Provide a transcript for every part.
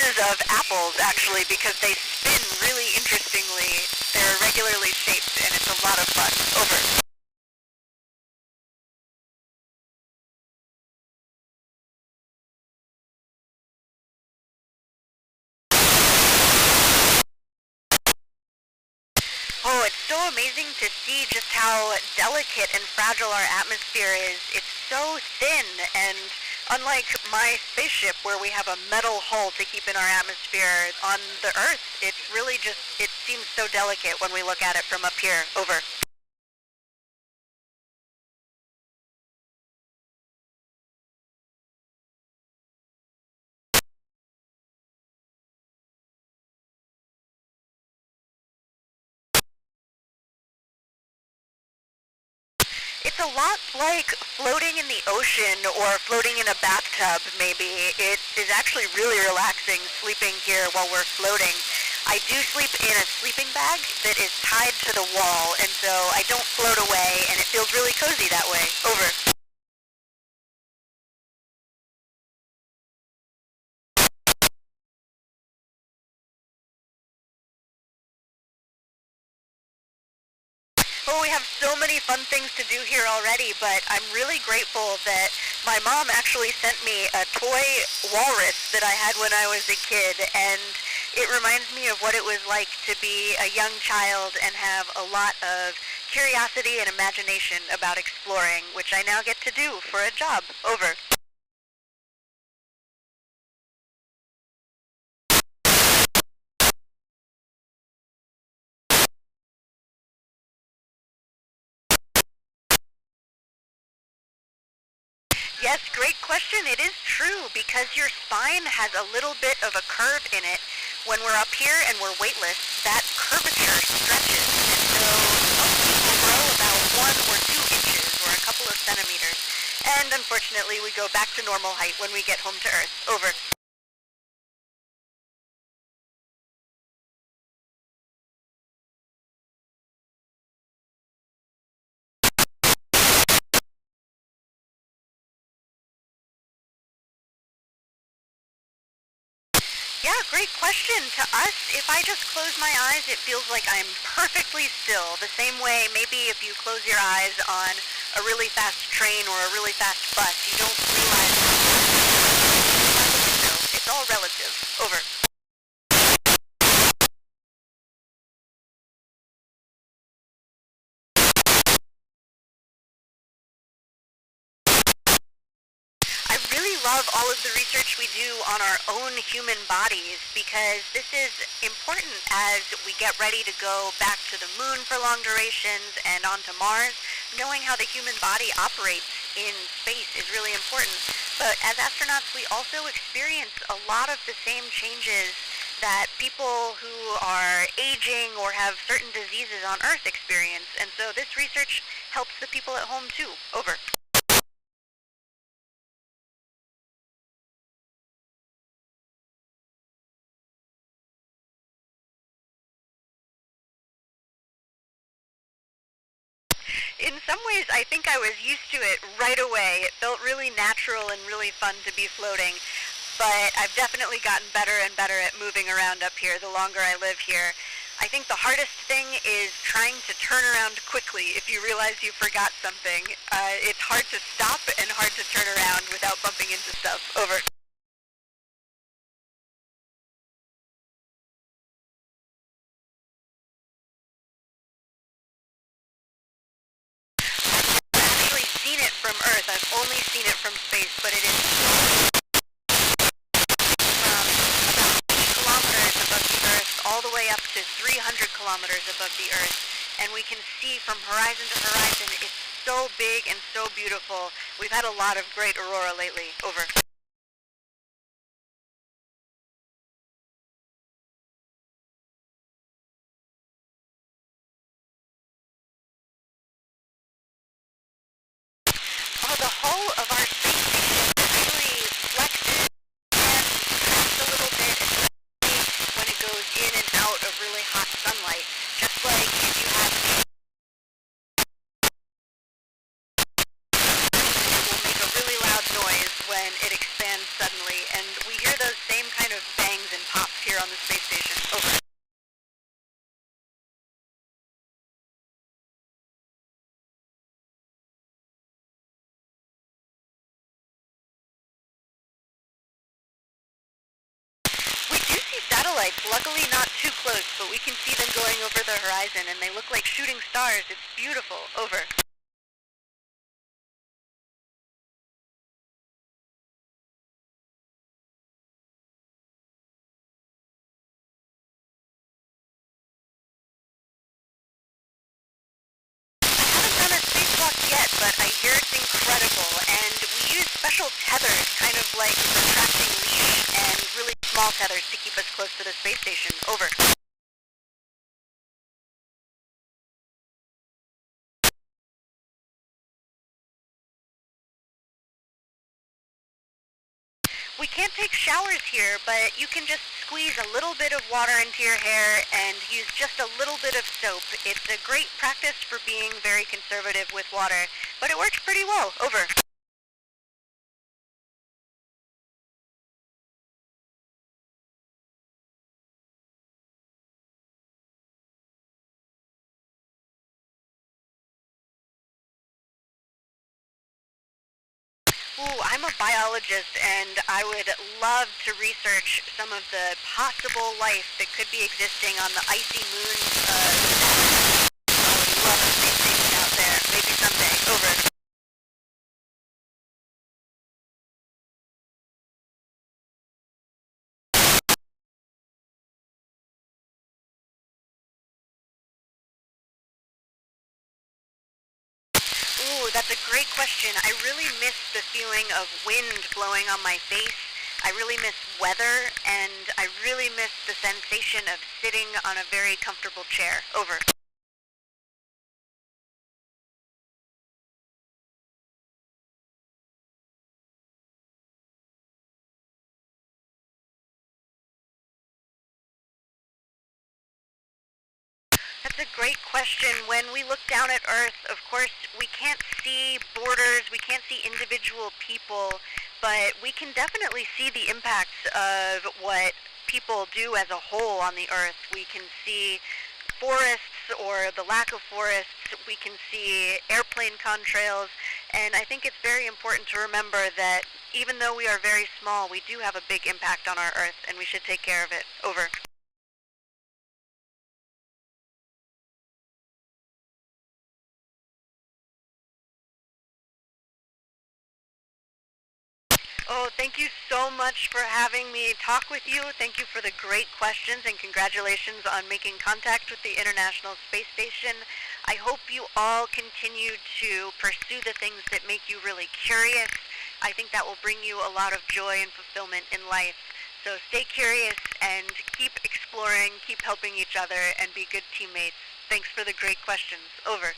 boxes of apples, actually, because they spin really interestingly. They're regularly shaped, and it's a lot of fun. Over. Oh, it's so amazing to see just how delicate and fragile our atmosphere is. It's so thin, and unlike my spaceship where we have a metal hull to keep in our atmosphere, on the Earth, it's really just, it seems so delicate when we look at it from up here. Over. It's a lot like floating in the ocean or floating in a bathtub, maybe. It is actually really relaxing sleeping here while we're floating. I do sleep in a sleeping bag that is tied to the wall, and so I don't float away, and it feels really cozy that way. Over. Well, we have so many fun things to do here already, but I'm really grateful that my mom actually sent me a toy walrus that I had when I was a kid, and it reminds me of what it was like to be a young child and have a lot of curiosity and imagination about exploring, which I now get to do for a job. Over. Yes, great question. It is true because your spine has a little bit of a curve in it. When we're up here and we're weightless, that curvature stretches. And so most people grow about 1 or 2 inches or a couple of centimeters. And unfortunately, we go back to normal height when we get home to Earth. Over. Yeah, great question. To us, if I just close my eyes, it feels like I'm perfectly still. The same way maybe if you close your eyes on a really fast train or a really fast bus, you don't realize it's all relative. Over. I really love all of the research we do on our own human bodies because this is important as we get ready to go back to the moon for long durations and onto Mars. Knowing how the human body operates in space is really important. But as astronauts, we also experience a lot of the same changes that people who are aging or have certain diseases on Earth experience. And so this research helps the people at home too. Over. In some ways, I think I was used to it right away. It felt really natural and really fun to be floating. But I've definitely gotten better and better at moving around up here the longer I live here. I think the hardest thing is trying to turn around quickly if you realize you forgot something. It's hard to stop and hard to turn around without bumping into stuff. Over. I've actually seen it from Earth. I've only seen it from space, but it is from about 8 kilometers above the Earth all the way up to 300 kilometers above the Earth. And we can see from horizon to horizon, it's so big and so beautiful. We've had a lot of great aurora lately. Over. Oh, the hull of our space station really flexes and cracks a little bit, especially when it goes in and out of really hot sunlight. Just like if you have it will make a really loud noise when it expands suddenly, and we hear those same kind of bangs and the space station. Over. We do see satellites, luckily not too close, but we can see them going over the horizon, and they look like shooting stars. It's beautiful. Over. Haven't done a spacewalk yet, but I hear it's incredible, and we use special tethers, kind of like a retracting leash, and really small tethers to keep us close to the space station. Over. We can't take showers here, but you can just squeeze a little bit of water into your hair and use just a little bit of soap. It's a great practice for being very conservative with water, but it works pretty well. Over. Ooh, I'm a biologist, and I would love to research some of the possible life that could be existing on the icy moon. I would love a space station out there. Maybe someday. Over. Ooh, that's a great question. I really miss the feeling of wind blowing on my face. I really miss weather, and I really miss the sensation of sitting on a very comfortable chair. Over. That's a great question. When we look down at Earth, of course, we can't see borders, we can't see individual people, but we can definitely see the impacts of what people do as a whole on the Earth. We can see forests or the lack of forests. We can see airplane contrails, and I think it's very important to remember that even though we are very small, we do have a big impact on our Earth, and we should take care of it. Over. Oh, thank you so much for having me talk with you. Thank you for the great questions, and congratulations on making contact with the International Space Station. I hope you all continue to pursue the things that make you really curious. I think that will bring you a lot of joy and fulfillment in life. So stay curious and keep exploring, keep helping each other, and be good teammates. Thanks for the great questions. Over.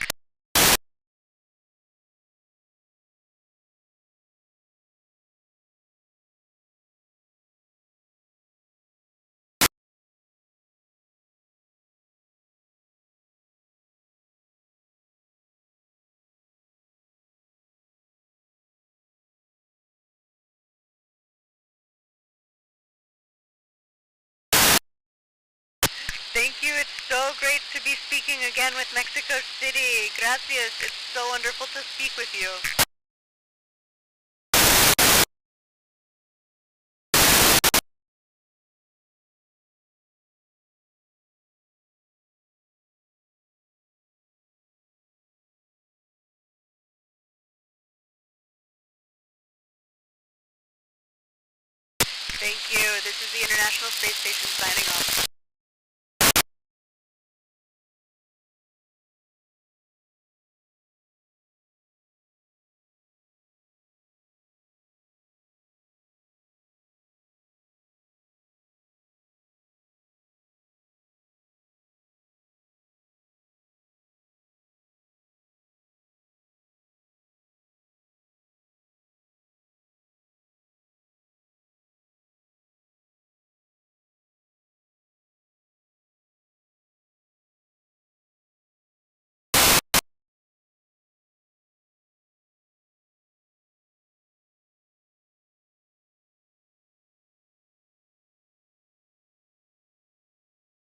Thank you. It's so great to be speaking again with Mexico City. Gracias. It's so wonderful to speak with you. Thank you. This is the International Space Station signing off.